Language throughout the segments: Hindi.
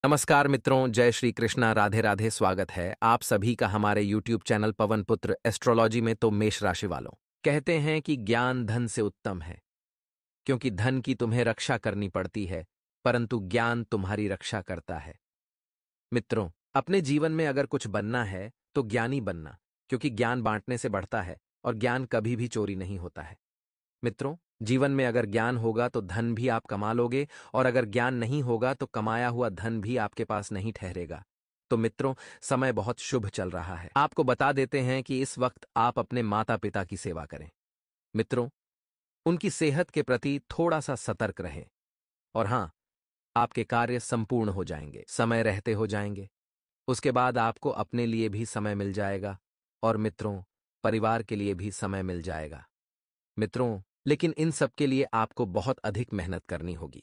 नमस्कार मित्रों, जय श्री कृष्णा, राधे राधे। स्वागत है आप सभी का हमारे यूट्यूब चैनल पवन पुत्र एस्ट्रोलॉजी में। तो मेष राशि वालों, कहते हैं कि ज्ञान धन से उत्तम है, क्योंकि धन की तुम्हें रक्षा करनी पड़ती है, परंतु ज्ञान तुम्हारी रक्षा करता है। मित्रों, अपने जीवन में अगर कुछ बनना है तो ज्ञानी बनना, क्योंकि ज्ञान बांटने से बढ़ता है और ज्ञान कभी भी चोरी नहीं होता है। मित्रों, जीवन में अगर ज्ञान होगा तो धन भी आप कमा लोगे, और अगर ज्ञान नहीं होगा तो कमाया हुआ धन भी आपके पास नहीं ठहरेगा। तो मित्रों, समय बहुत शुभ चल रहा है। आपको बता देते हैं कि इस वक्त आप अपने माता पिता की सेवा करें। मित्रों, उनकी सेहत के प्रति थोड़ा सा सतर्क रहें। और हां, आपके कार्य संपूर्ण हो जाएंगे, समय रहते हो जाएंगे। उसके बाद आपको अपने लिए भी समय मिल जाएगा, और मित्रों, परिवार के लिए भी समय मिल जाएगा। मित्रों, लेकिन इन सब के लिए आपको बहुत अधिक मेहनत करनी होगी।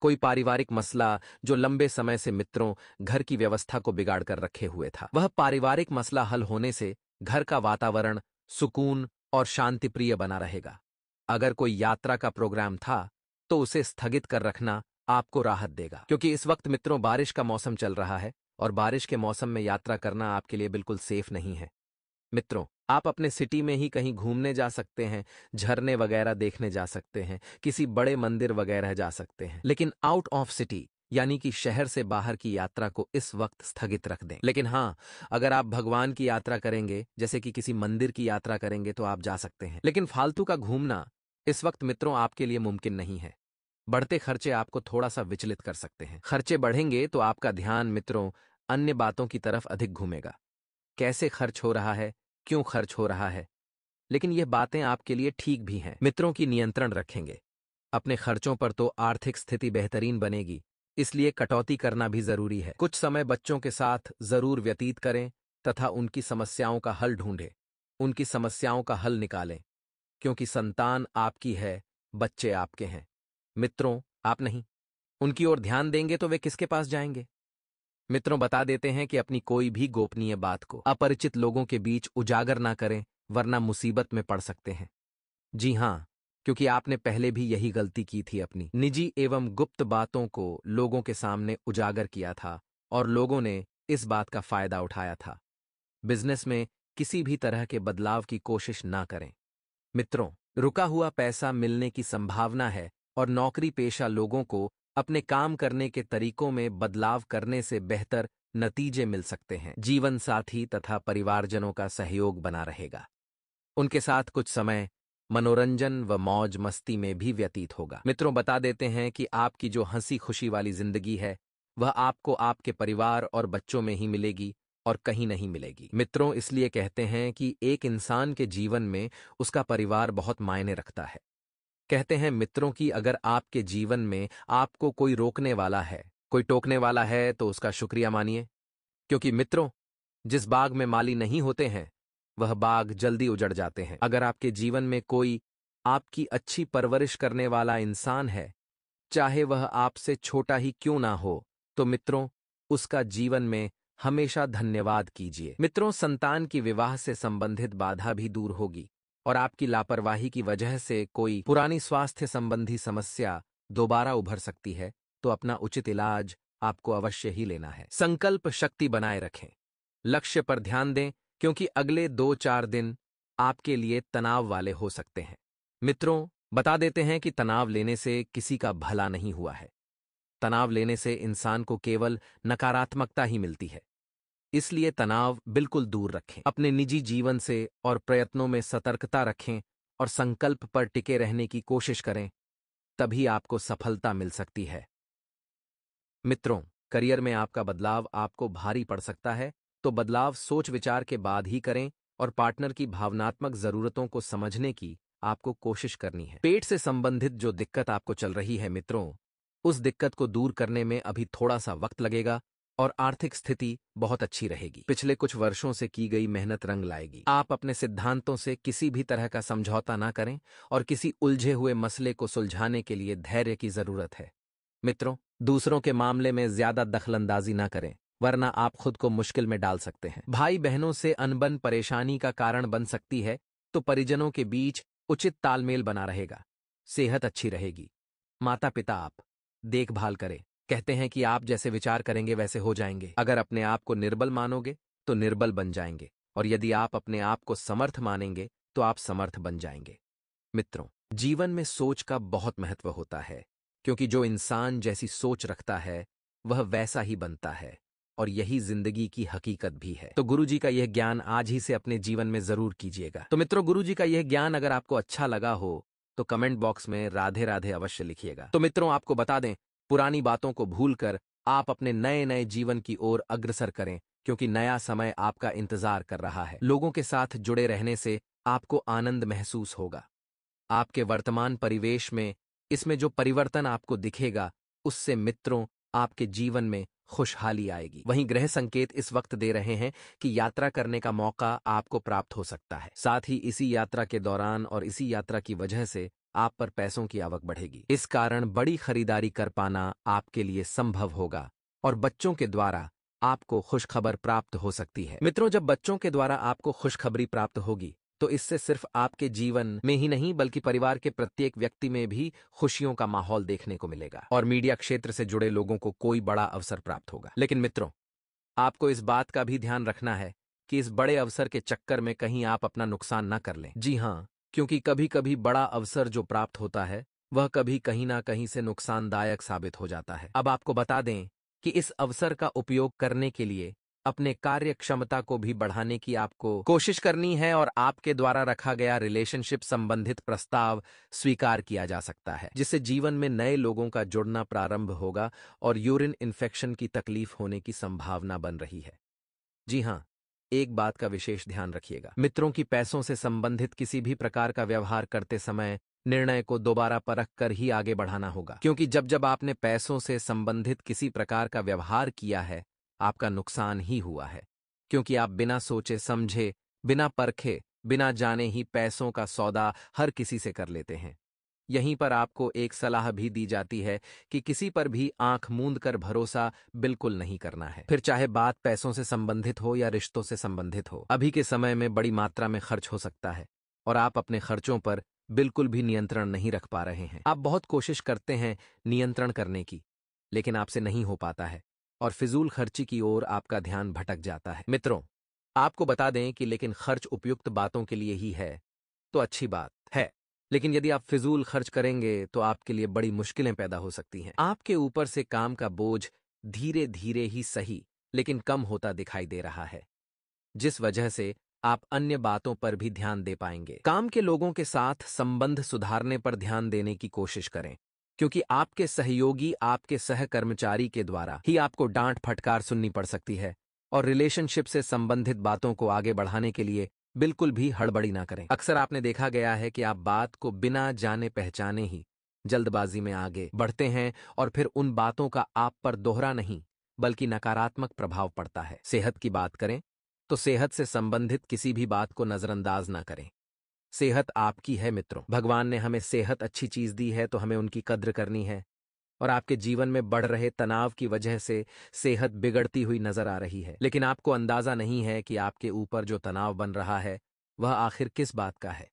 कोई पारिवारिक मसला जो लंबे समय से मित्रों घर की व्यवस्था को बिगाड़ कर रखे हुए था, वह पारिवारिक मसला हल होने से घर का वातावरण सुकून और शांतिप्रिय बना रहेगा। अगर कोई यात्रा का प्रोग्राम था तो उसे स्थगित कर रखना आपको राहत देगा, क्योंकि इस वक्त मित्रों बारिश का मौसम चल रहा है, और बारिश के मौसम में यात्रा करना आपके लिए बिल्कुल सेफ नहीं है। मित्रों, आप अपने सिटी में ही कहीं घूमने जा सकते हैं, झरने वगैरह देखने जा सकते हैं, किसी बड़े मंदिर वगैरह जा सकते हैं, लेकिन आउट ऑफ सिटी यानी कि शहर से बाहर की यात्रा को इस वक्त स्थगित रख दें। लेकिन हाँ, अगर आप भगवान की यात्रा करेंगे, जैसे कि किसी मंदिर की यात्रा करेंगे, तो आप जा सकते हैं। लेकिन फालतू का घूमना इस वक्त मित्रों आपके लिए मुमकिन नहीं है। बढ़ते खर्चे आपको थोड़ा सा विचलित कर सकते हैं। खर्चे बढ़ेंगे तो आपका ध्यान मित्रों अन्य बातों की तरफ अधिक घूमेगा। कैसे खर्च हो रहा है, क्यों खर्च हो रहा है, लेकिन यह बातें आपके लिए ठीक भी हैं। मित्रों की नियंत्रण रखेंगे। अपने खर्चों पर तो आर्थिक स्थिति बेहतरीन बनेगी, इसलिए कटौती करना भी जरूरी है। कुछ समय बच्चों के साथ जरूर व्यतीत करें तथा उनकी समस्याओं का हल ढूंढें, उनकी समस्याओं का हल निकालें, क्योंकि संतान आपकी है, बच्चे आपके हैं। मित्रों, आप नहीं, उनकी ओर ध्यान देंगे तो वे किसके पास जाएंगे। मित्रों, बता देते हैं कि अपनी कोई भी गोपनीय बात को अपरिचित लोगों के बीच उजागर ना करें, वरना मुसीबत में पड़ सकते हैं। जी हां, क्योंकि आपने पहले भी यही गलती की थी, अपनी निजी एवं गुप्त बातों को लोगों के सामने उजागर किया था, और लोगों ने इस बात का फायदा उठाया था। बिजनेस में किसी भी तरह के बदलाव की कोशिश ना करें। मित्रों, रुका हुआ पैसा मिलने की संभावना है, और नौकरी पेशा लोगों को अपने काम करने के तरीकों में बदलाव करने से बेहतर नतीजे मिल सकते हैं। जीवन साथी तथा परिवारजनों का सहयोग बना रहेगा। उनके साथ कुछ समय मनोरंजन व मौज मस्ती में भी व्यतीत होगा। मित्रों, बता देते हैं कि आपकी जो हंसी खुशी वाली जिंदगी है, वह आपको आपके परिवार और बच्चों में ही मिलेगी, और कहीं नहीं मिलेगी। मित्रों, इसलिए कहते हैं कि एक इंसान के जीवन में उसका परिवार बहुत मायने रखता है। कहते हैं मित्रों कि अगर आपके जीवन में आपको कोई रोकने वाला है, कोई टोकने वाला है, तो उसका शुक्रिया मानिए, क्योंकि मित्रों, जिस बाग में माली नहीं होते हैं वह बाग जल्दी उजड़ जाते हैं। अगर आपके जीवन में कोई आपकी अच्छी परवरिश करने वाला इंसान है, चाहे वह आपसे छोटा ही क्यों ना हो, तो मित्रों उसका जीवन में हमेशा धन्यवाद कीजिए। मित्रों, संतान की विवाह से संबंधित बाधा भी दूर होगी, और आपकी लापरवाही की वजह से कोई पुरानी स्वास्थ्य संबंधी समस्या दोबारा उभर सकती है, तो अपना उचित इलाज आपको अवश्य ही लेना है। संकल्प शक्ति बनाए रखें, लक्ष्य पर ध्यान दें, क्योंकि अगले 2-4 दिन आपके लिए तनाव वाले हो सकते हैं। मित्रों, बता देते हैं कि तनाव लेने से किसी का भला नहीं हुआ है। तनाव लेने से इंसान को केवल नकारात्मकता ही मिलती है। इसलिए तनाव बिल्कुल दूर रखें। अपने निजी जीवन से और प्रयत्नों में सतर्कता रखें, और संकल्प पर टिके रहने की कोशिश करें, तभी आपको सफलता मिल सकती है। मित्रों, करियर में आपका बदलाव आपको भारी पड़ सकता है, तो बदलाव सोच विचार के बाद ही करें, और पार्टनर की भावनात्मक जरूरतों को समझने की आपको कोशिश करनी है। पेट से संबंधित जो दिक्कत आपको चल रही है मित्रों, उस दिक्कत को दूर करने में अभी थोड़ा सा वक्त लगेगा, और आर्थिक स्थिति बहुत अच्छी रहेगी। पिछले कुछ वर्षों से की गई मेहनत रंग लाएगी। आप अपने सिद्धांतों से किसी भी तरह का समझौता ना करें, और किसी उलझे हुए मसले को सुलझाने के लिए धैर्य की जरूरत है। मित्रों, दूसरों के मामले में ज्यादा दखलंदाजी ना करें, वरना आप खुद को मुश्किल में डाल सकते हैं। भाई बहनों से अनबन परेशानी का कारण बन सकती है, तो परिजनों के बीच उचित तालमेल बना रहेगा। सेहत अच्छी रहेगी। माता पिता आप देखभाल करें, कहते हैं कि आप जैसे विचार करेंगे वैसे हो जाएंगे। अगर अपने आप को निर्बल मानोगे तो निर्बल बन जाएंगे, और यदि आप अपने आप को समर्थ मानेंगे तो आप समर्थ बन जाएंगे। मित्रों, जीवन में सोच का बहुत महत्व होता है, क्योंकि जो इंसान जैसी सोच रखता है वह वैसा ही बनता है, और यही जिंदगी की हकीकत भी है। तो गुरुजी का यह ज्ञान आज ही से अपने जीवन में जरूर कीजिएगा। तो मित्रों, गुरुजी का यह ज्ञान अगर आपको अच्छा लगा हो तो कमेंट बॉक्स में राधे राधे अवश्य लिखिएगा। तो मित्रों, आपको बता दें, पुरानी बातों को भूलकर आप अपने नए नए जीवन की ओर अग्रसर करें, क्योंकि नया समय आपका इंतजार कर रहा है। लोगों के साथ जुड़े रहने से आपको आनंद महसूस होगा। आपके वर्तमान परिवेश में इसमें जो परिवर्तन आपको दिखेगा, उससे मित्रों आपके जीवन में खुशहाली आएगी। वहीं ग्रह संकेत इस वक्त दे रहे हैं कि यात्रा करने का मौका आपको प्राप्त हो सकता है। साथ ही इसी यात्रा के दौरान और इसी यात्रा की वजह से आप पर पैसों की आवक बढ़ेगी। इस कारण बड़ी खरीदारी कर पाना आपके लिए संभव होगा, और बच्चों के द्वारा आपको खुशखबर प्राप्त हो सकती है। मित्रों, जब बच्चों के द्वारा आपको खुशखबरी प्राप्त होगी तो इससे सिर्फ आपके जीवन में ही नहीं बल्कि परिवार के प्रत्येक व्यक्ति में भी खुशियों का माहौल देखने को मिलेगा, और मीडिया क्षेत्र से जुड़े लोगों को कोई बड़ा अवसर प्राप्त होगा। लेकिन मित्रों, आपको इस बात का भी ध्यान रखना है कि इस बड़े अवसर के चक्कर में कहीं आप अपना नुकसान न कर लें। जी हाँ, क्योंकि कभी कभी बड़ा अवसर जो प्राप्त होता है वह कभी कहीं ना कहीं से नुकसानदायक साबित हो जाता है। अब आपको बता दें कि इस अवसर का उपयोग करने के लिए अपने कार्य क्षमता को भी बढ़ाने की आपको कोशिश करनी है, और आपके द्वारा रखा गया रिलेशनशिप संबंधित प्रस्ताव स्वीकार किया जा सकता है, जिससे जीवन में नए लोगों का जुड़ना प्रारंभ होगा और यूरिन इन्फेक्शन की तकलीफ होने की संभावना बन रही है। जी हाँ, एक बात का विशेष ध्यान रखिएगा मित्रों, की पैसों से संबंधित किसी भी प्रकार का व्यवहार करते समय निर्णय को दोबारा परख कर ही आगे बढ़ाना होगा, क्योंकि जब जब आपने पैसों से संबंधित किसी प्रकार का व्यवहार किया है आपका नुकसान ही हुआ है, क्योंकि आप बिना सोचे समझे, बिना परखे, बिना जाने ही पैसों का सौदा हर किसी से कर लेते हैं। यहीं पर आपको एक सलाह भी दी जाती है कि किसी पर भी आंख मूंद कर भरोसा बिल्कुल नहीं करना है, फिर चाहे बात पैसों से संबंधित हो या रिश्तों से संबंधित हो। अभी के समय में बड़ी मात्रा में खर्च हो सकता है, और आप अपने खर्चों पर बिल्कुल भी नियंत्रण नहीं रख पा रहे हैं। आप बहुत कोशिश करते हैं नियंत्रण करने की, लेकिन आपसे नहीं हो पाता है, और फिजूल खर्ची की ओर आपका ध्यान भटक जाता है। मित्रों, आपको बता दें कि लेकिन खर्च उपयुक्त बातों के लिए ही है तो अच्छी बात है, लेकिन यदि आप फिजूल खर्च करेंगे तो आपके लिए बड़ी मुश्किलें पैदा हो सकती हैं। आपके ऊपर से काम का बोझ धीरे धीरे ही सही लेकिन कम होता दिखाई दे रहा है, जिस वजह से आप अन्य बातों पर भी ध्यान दे पाएंगे। काम के लोगों के साथ संबंध सुधारने पर ध्यान देने की कोशिश करें, क्योंकि आपके सहयोगी, आपके सहकर्मचारी के द्वारा ही आपको डांट फटकार सुननी पड़ सकती है, और रिलेशनशिप से संबंधित बातों को आगे बढ़ाने के लिए बिल्कुल भी हड़बड़ी ना करें। अक्सर आपने देखा गया है कि आप बात को बिना जाने पहचाने ही जल्दबाजी में आगे बढ़ते हैं, और फिर उन बातों का आप पर दोहरा नहीं बल्कि नकारात्मक प्रभाव पड़ता है। सेहत की बात करें तो सेहत से संबंधित किसी भी बात को नजरअंदाज ना करें। सेहत आपकी है मित्रों, भगवान ने हमें सेहत अच्छी चीज दी है तो हमें उनकी कद्र करनी है, और आपके जीवन में बढ़ रहे तनाव की वजह से सेहत बिगड़ती हुई नजर आ रही है, लेकिन आपको अंदाजा नहीं है कि आपके ऊपर जो तनाव बन रहा है वह आखिर किस बात का है।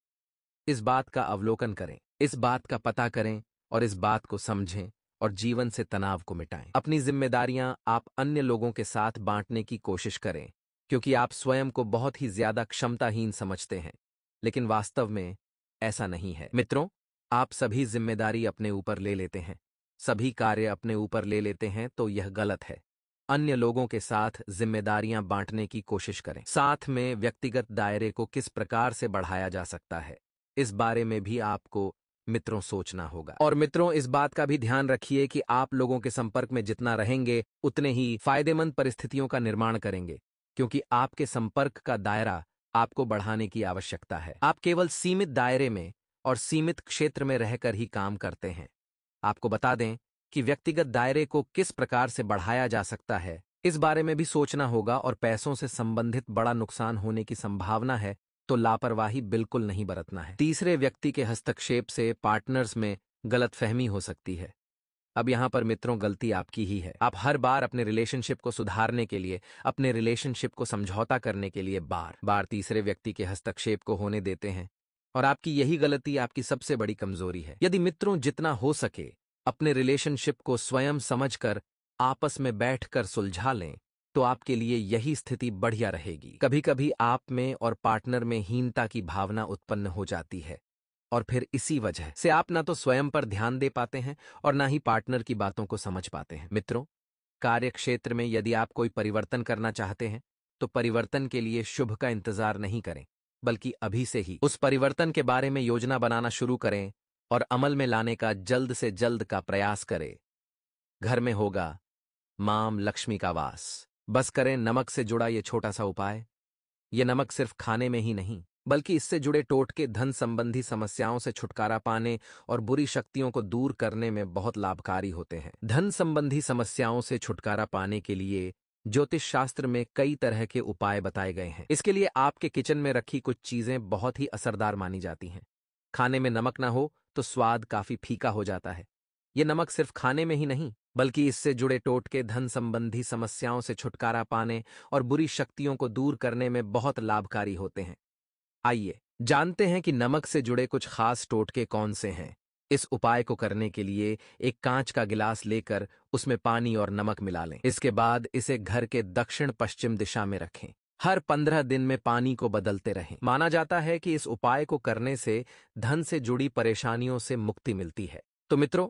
इस बात का अवलोकन करें, इस बात का पता करें, और इस बात को समझें, और जीवन से तनाव को मिटाएं। अपनी जिम्मेदारियां आप अन्य लोगों के साथ बांटने की कोशिश करें, क्योंकि आप स्वयं को बहुत ही ज्यादा क्षमताहीन समझते हैं, लेकिन वास्तव में ऐसा नहीं है। मित्रों, आप सभी जिम्मेदारी अपने ऊपर ले लेते हैं, सभी कार्य अपने ऊपर ले लेते हैं, तो यह गलत है। अन्य लोगों के साथ जिम्मेदारियां बांटने की कोशिश करें। साथ में व्यक्तिगत दायरे को किस प्रकार से बढ़ाया जा सकता है, इस बारे में भी आपको मित्रों सोचना होगा। और मित्रों, इस बात का भी ध्यान रखिए कि आप लोगों के संपर्क में जितना रहेंगे उतने ही फायदेमंद परिस्थितियों का निर्माण करेंगे, क्योंकि आपके संपर्क का दायरा आपको बढ़ाने की आवश्यकता है। आप केवल सीमित दायरे में और सीमित क्षेत्र में रहकर ही काम करते हैं। आपको बता दें कि व्यक्तिगत दायरे को किस प्रकार से बढ़ाया जा सकता है, इस बारे में भी सोचना होगा, और पैसों से संबंधित बड़ा नुकसान होने की संभावना है तो लापरवाही बिल्कुल नहीं बरतना है। तीसरे व्यक्ति के हस्तक्षेप से पार्टनर्स में गलतफहमी हो सकती है। अब यहां पर मित्रों गलती आपकी ही है। आप हर बार अपने रिलेशनशिप को सुधारने के लिए, अपने रिलेशनशिप को समझौता करने के लिए बार बार तीसरे व्यक्ति के हस्तक्षेप को होने देते हैं, और आपकी यही गलती आपकी सबसे बड़ी कमजोरी है। यदि मित्रों जितना हो सके अपने रिलेशनशिप को स्वयं समझकर आपस में बैठकर सुलझा लें तो आपके लिए यही स्थिति बढ़िया रहेगी। कभी कभी आप में और पार्टनर में हीनता की भावना उत्पन्न हो जाती है और फिर इसी वजह से आप ना तो स्वयं पर ध्यान दे पाते हैं और ना ही पार्टनर की बातों को समझ पाते हैं। मित्रों, कार्य क्षेत्र में यदि आप कोई परिवर्तन करना चाहते हैं तो परिवर्तन के लिए शुभ का इंतजार नहीं करें, बल्कि अभी से ही उस परिवर्तन के बारे में योजना बनाना शुरू करें और अमल में लाने का जल्द से जल्द का प्रयास करें। घर में होगा मां लक्ष्मी का वास। बस करें नमक से जुड़ा ये छोटा सा उपाय। ये नमक सिर्फ खाने में ही नहीं, बल्कि इससे जुड़े टोटके धन संबंधी समस्याओं से छुटकारा पाने और बुरी शक्तियों को दूर करने में बहुत लाभकारी होते हैं। धन संबंधी समस्याओं से छुटकारा पाने के लिए ज्योतिष शास्त्र में कई तरह के उपाय बताए गए हैं। इसके लिए आपके किचन में रखी कुछ चीजें बहुत ही असरदार मानी जाती हैं। खाने में नमक ना हो तो स्वाद काफी फीका हो जाता है। ये नमक सिर्फ खाने में ही नहीं, बल्कि इससे जुड़े टोटके धन संबंधी समस्याओं से छुटकारा पाने और बुरी शक्तियों को दूर करने में बहुत लाभकारी होते हैं। आइए जानते हैं कि नमक से जुड़े कुछ खास टोटके कौन से हैं। इस उपाय को करने के लिए एक कांच का गिलास लेकर उसमें पानी और नमक मिला लें। इसके बाद इसे घर के दक्षिण पश्चिम दिशा में रखें। हर 15 दिन में पानी को बदलते रहें। माना जाता है कि इस उपाय को करने से धन से जुड़ी परेशानियों से मुक्ति मिलती है। तो मित्रों,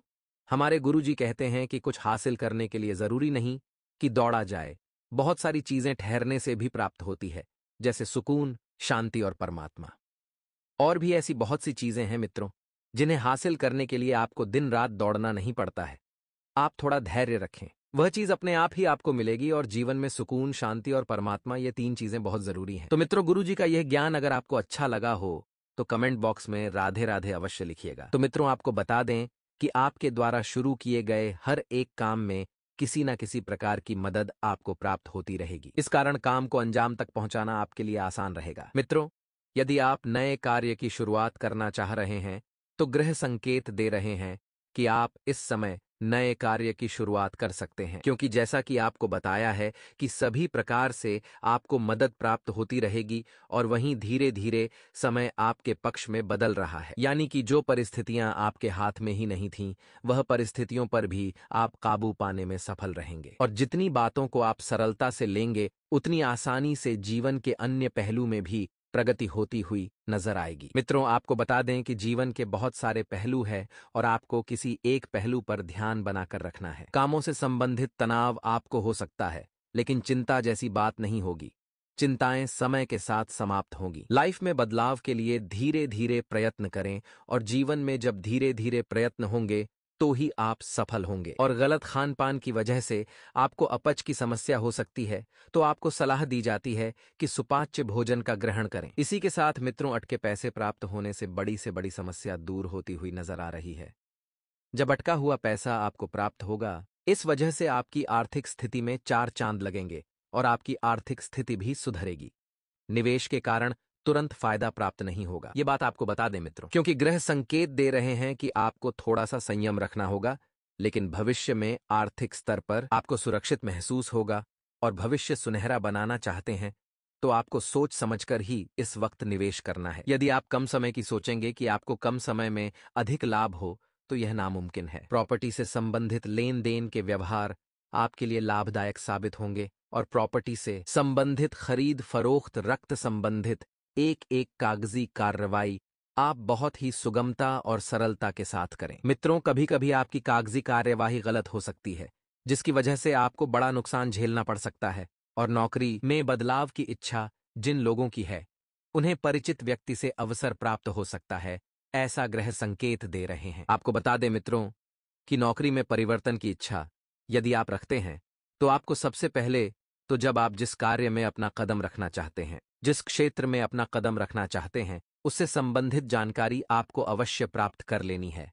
हमारे गुरुजी कहते हैं कि कुछ हासिल करने के लिए जरूरी नहीं कि दौड़ा जाए। बहुत सारी चीजें ठहरने से भी प्राप्त होती है, जैसे सुकून, शांति और परमात्मा। और भी ऐसी बहुत सी चीजें हैं मित्रों, जिन्हें हासिल करने के लिए आपको दिन रात दौड़ना नहीं पड़ता है। आप थोड़ा धैर्य रखें, वह चीज अपने आप ही आपको मिलेगी और जीवन में सुकून, शांति और परमात्मा, ये 3 चीजें बहुत जरूरी हैं। तो मित्रों, गुरुजी का यह ज्ञान अगर आपको अच्छा लगा हो तो कमेंट बॉक्स में राधे राधे अवश्य लिखिएगा। तो मित्रों, आपको बता दें कि आपके द्वारा शुरू किए गए हर एक काम में किसी न किसी प्रकार की मदद आपको प्राप्त होती रहेगी। इस कारण काम को अंजाम तक पहुंचाना आपके लिए आसान रहेगा। मित्रों, यदि आप नए कार्य की शुरुआत करना चाह रहे हैं तो ग्रह संकेत दे रहे हैं कि आप इस समय नए कार्य की शुरुआत कर सकते हैं, क्योंकि जैसा कि आपको बताया है कि सभी प्रकार से आपको मदद प्राप्त होती रहेगी और वहीं धीरे धीरे समय आपके पक्ष में बदल रहा है। यानी कि जो परिस्थितियां आपके हाथ में ही नहीं थीं, वह परिस्थितियों पर भी आप काबू पाने में सफल रहेंगे। और जितनी बातों को आप सरलता से लेंगे, उतनी आसानी से जीवन के अन्य पहलू में भी प्रगति होती हुई नजर आएगी। मित्रों, आपको बता दें कि जीवन के बहुत सारे पहलू हैं और आपको किसी एक पहलू पर ध्यान बनाकर रखना है। कामों से संबंधित तनाव आपको हो सकता है, लेकिन चिंता जैसी बात नहीं होगी। चिंताएं समय के साथ समाप्त होंगी। लाइफ में बदलाव के लिए धीरे धीरे प्रयत्न करें और जीवन में जब धीरे धीरे प्रयत्न होंगे तो ही आप सफल होंगे। और गलत खान पान की वजह से आपको अपच की समस्या हो सकती है, तो आपको सलाह दी जाती है कि सुपाच्य भोजन का ग्रहण करें। इसी के साथ मित्रों, अटके पैसे प्राप्त होने से बड़ी समस्या दूर होती हुई नजर आ रही है। जब अटका हुआ पैसा आपको प्राप्त होगा, इस वजह से आपकी आर्थिक स्थिति में 4 चांद लगेंगे और आपकी आर्थिक स्थिति भी सुधरेगी। निवेश के कारण तुरंत फायदा प्राप्त नहीं होगा, ये बात आपको बता दें मित्रों, क्योंकि ग्रह संकेत दे रहे हैं कि आपको थोड़ा सा संयम रखना होगा। लेकिन भविष्य में आर्थिक स्तर पर आपको सुरक्षित महसूस होगा और भविष्य सुनहरा बनाना चाहते हैं तो आपको सोच समझकर ही इस वक्त निवेश करना है। यदि आप कम समय की सोचेंगे कि आपको कम समय में अधिक लाभ हो, तो यह नामुमकिन है। प्रॉपर्टी से संबंधित लेन देन के व्यवहार आपके लिए लाभदायक साबित होंगे और प्रॉपर्टी से संबंधित खरीद फरोख्त, रक्त संबंधित एक एक कागजी कार्रवाई आप बहुत ही सुगमता और सरलता के साथ करें। मित्रों, कभी कभी आपकी कागजी कार्यवाही गलत हो सकती है, जिसकी वजह से आपको बड़ा नुकसान झेलना पड़ सकता है। और नौकरी में बदलाव की इच्छा जिन लोगों की है, उन्हें परिचित व्यक्ति से अवसर प्राप्त हो सकता है, ऐसा ग्रह संकेत दे रहे हैं। आपको बता दें मित्रों कि नौकरी में परिवर्तन की इच्छा यदि आप रखते हैं तो आपको सबसे पहले तो जब आप जिस कार्य में अपना कदम रखना चाहते हैं, जिस क्षेत्र में अपना कदम रखना चाहते हैं, उससे संबंधित जानकारी आपको अवश्य प्राप्त कर लेनी है।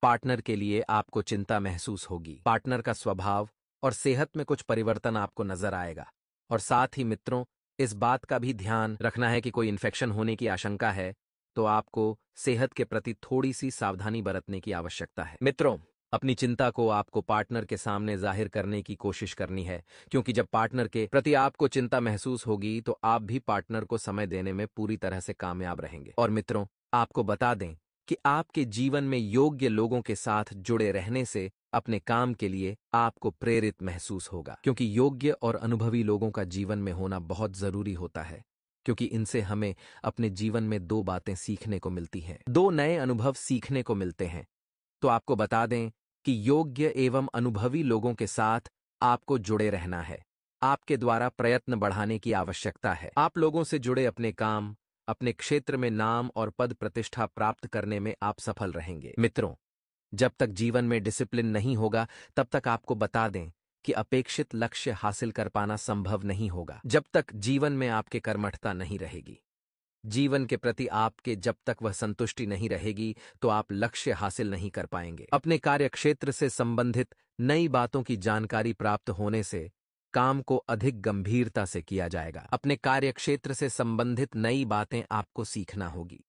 पार्टनर के लिए आपको चिंता महसूस होगी। पार्टनर का स्वभाव और सेहत में कुछ परिवर्तन आपको नजर आएगा। और साथ ही मित्रों, इस बात का भी ध्यान रखना है कि कोई इन्फेक्शन होने की आशंका है तो आपको सेहत के प्रति थोड़ी सी सावधानी बरतने की आवश्यकता है। मित्रों, अपनी चिंता को आपको पार्टनर के सामने जाहिर करने की कोशिश करनी है, क्योंकि जब पार्टनर के प्रति आपको चिंता महसूस होगी तो आप भी पार्टनर को समय देने में पूरी तरह से कामयाब रहेंगे। और मित्रों, आपको बता दें कि आपके जीवन में योग्य लोगों के साथ जुड़े रहने से अपने काम के लिए आपको प्रेरित महसूस होगा, क्योंकि योग्य और अनुभवी लोगों का जीवन में होना बहुत जरूरी होता है, क्योंकि इनसे हमें अपने जीवन में दो बातें सीखने को मिलती हैं, दो नए अनुभव सीखने को मिलते हैं। तो आपको बता दें कि योग्य एवं अनुभवी लोगों के साथ आपको जुड़े रहना है। आपके द्वारा प्रयत्न बढ़ाने की आवश्यकता है। आप लोगों से जुड़े अपने काम, अपने क्षेत्र में नाम और पद प्रतिष्ठा प्राप्त करने में आप सफल रहेंगे। मित्रों, जब तक जीवन में डिसिप्लिन नहीं होगा, तब तक आपको बता दें कि अपेक्षित लक्ष्य हासिल कर पाना संभव नहीं होगा। जब तक जीवन में आपके कर्मठता नहीं रहेगी, जीवन के प्रति आपके जब तक वह संतुष्टि नहीं रहेगी, तो आप लक्ष्य हासिल नहीं कर पाएंगे। अपने कार्य क्षेत्र से संबंधित नई बातों की जानकारी प्राप्त होने से काम को अधिक गंभीरता से किया जाएगा। अपने कार्य क्षेत्र से संबंधित नई बातें आपको सीखना होगी।